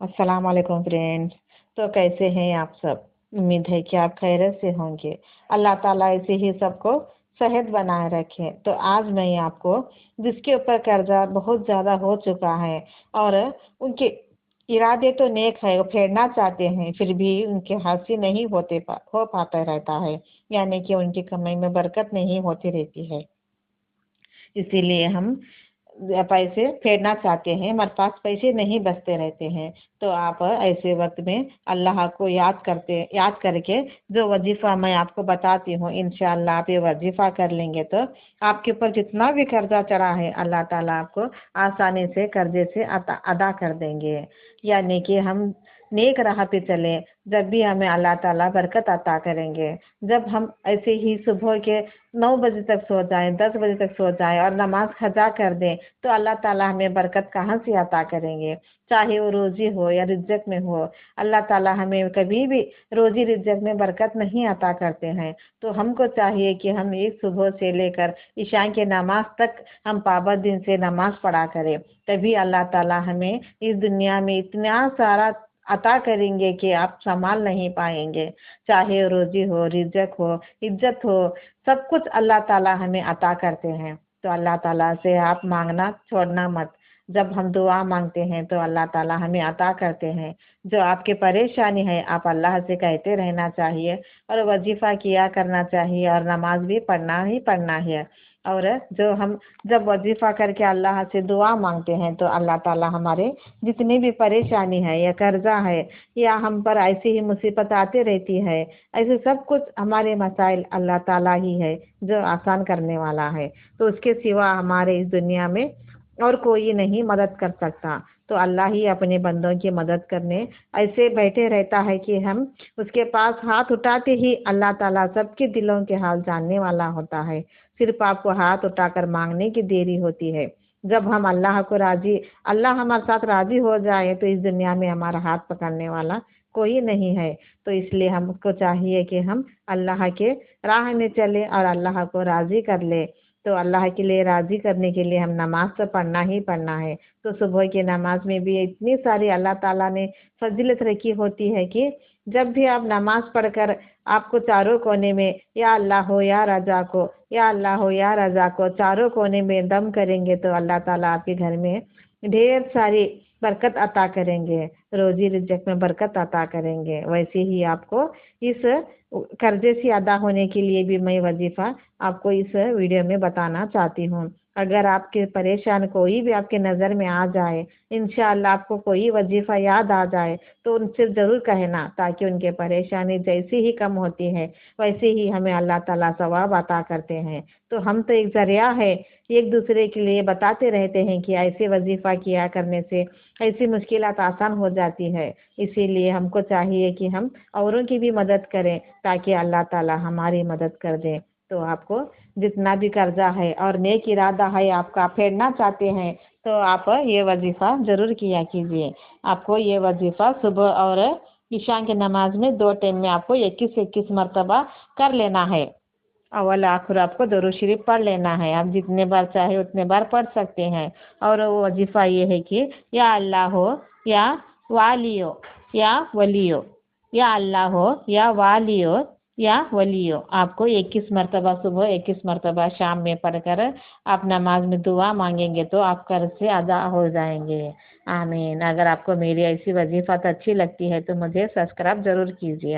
अस्सलाम वालेकुम फ्रेंड्स। तो कैसे हैं आप सब? उम्मीद है कि आप खैरियत से होंगे। अल्लाह ताला ऐसे ही सबको सेहत बनाए रखे। तो आज मैं आपको जिसके ऊपर कर्जा बहुत ज़्यादा हो चुका है और उनके इरादे तो नेक है, वो फेरना चाहते हैं, फिर भी उनके हाथ से नहीं हो पाता रहता है, यानी कि उनकी कमाई में बरकत नहीं होती रहती है। इसीलिए हम पैसे फेरना चाहते हैं, हमारे पास पैसे नहीं बचते रहते हैं। तो आप ऐसे वक्त में अल्लाह को याद करके जो वजीफा मैं आपको बताती हूँ, इंशाअल्लाह आप ये वजीफा कर लेंगे तो आपके ऊपर जितना भी कर्जा चढ़ा है अल्लाह ताला आपको आसानी से कर्जे से अदा कर देंगे। यानी कि हम नेक राह पे चले, जब भी हमें अल्लाह ताला बरकत अता करेंगे। जब हम ऐसे ही सुबह के 9 बजे तक सो जाएं, 10 बजे तक सो जाएं और नमाज खजा कर दें, तो अल्लाह ताला हमें बरकत कहाँ से अता करेंगे? चाहे वो रोजी हो या रिज्जत में हो, अल्लाह ताला हमें कभी भी रोजी रिज्जत में बरकत नहीं अता करते हैं। तो हमको चाहिए कि हम एक सुबह से लेकर इशा के नमाज तक हम पाबंदी से नमाज पढ़ा करें, तभी अल्लाह ताला हमें इस दुनिया में इतना सारा अता करेंगे कि आप संभाल नहीं पाएंगे। चाहे रोजी हो, रिज्जत हो, इज्जत हो, सब कुछ अल्लाह ताला हमें अता करते हैं। तो अल्लाह ताला से आप मांगना छोड़ना मत। जब हम दुआ मांगते हैं तो अल्लाह ताला हमें अता करते हैं। जो आपके परेशानी है आप अल्लाह से कहते रहना चाहिए और वजीफा किया करना चाहिए और नमाज भी पढ़ना ही पढ़ना है। और जो हम जब वजीफा करके अल्लाह से दुआ मांगते हैं तो अल्लाह ताला हमारे जितनी भी परेशानी है या कर्जा है या हम पर ऐसी ही मुसीबत आती रहती है, ऐसे सब कुछ हमारे मसाइल अल्लाह ताला ही है जो आसान करने वाला है। तो उसके सिवा हमारे इस दुनिया में और कोई नहीं मदद कर सकता। तो अल्लाह ही अपने बंदों की मदद करने ऐसे बैठे रहता है कि हम उसके पास हाथ उठाते ही अल्लाह ताला सबके दिलों के हाल जानने वाला होता है। सिर्फ आपको हाथ उठाकर मांगने की देरी होती है। जब हम अल्लाह हमारे साथ राजी हो जाए तो इस दुनिया में हमारा हाथ पकड़ने वाला कोई नहीं है। तो इसलिए हमको चाहिए कि हम अल्लाह के राह में चले और अल्लाह को राजी कर ले। तो अल्लाह के लिए राजी करने के लिए हम नमाज तो पढ़ना ही पढ़ना है। तो सुबह की नमाज में भी इतनी सारी अल्लाह ताला ने फजीलत रखी होती है कि जब भी आप नमाज पढ़कर आपको चारों कोने में या अल्लाह हो या रजा को, या अल्लाह हो या रजा को चारों कोने में दम करेंगे तो अल्लाह ताला आपके घर में ढेर सारी बरकत अता करेंगे, रोजी रिज़्क़ में बरकत अता करेंगे। वैसे ही आपको इस कर्जे से अदा होने के लिए भी मैं वजीफा आपको इस वीडियो में बताना चाहती हूँ। अगर आपके परेशान कोई भी आपके नज़र में आ जाए, इंशाअल्लाह आपको कोई वजीफा याद आ जाए तो उनसे ज़रूर कहना, ताकि उनके परेशानी जैसी ही कम होती है वैसे ही हमें अल्लाह ताला सवाब अता करते हैं। तो हम तो एक ज़रिया है, एक दूसरे के लिए बताते रहते हैं कि ऐसे वजीफा किया करने से ऐसी मुश्किलात आसान हो जाती है। इसीलिए हमको चाहिए कि हम औरों की भी मदद करें ताकि अल्लाह ताला हमारी मदद कर दे। तो आपको जितना भी कर्जा है और नेक इरादा है आपका फेरना चाहते हैं तो आप ये वजीफा ज़रूर किया कीजिए। आपको ये वजीफा सुबह और ईशा की नमाज में 2 टाइम में आपको 21-21 मरतबा कर लेना है। अव्वल आखिर आपको दुरूद शरीफ पढ़ लेना है। आप जितने बार चाहे उतने बार पढ़ सकते हैं। और वो वजीफा ये है कि या अल्लाह हो या वालियो या वलियो, या अल्लाह हो या वालियो या वलियो, आपको 21 मरतबा सुबह 21 मरतबा शाम में पढ़कर आप नमाज में दुआ मांगेंगे तो आप कर्ज से अदा हो जाएंगे। आमीन। अगर आपको मेरी ऐसी वजीफत अच्छी लगती है तो मुझे सब्सक्राइब जरूर कीजिए।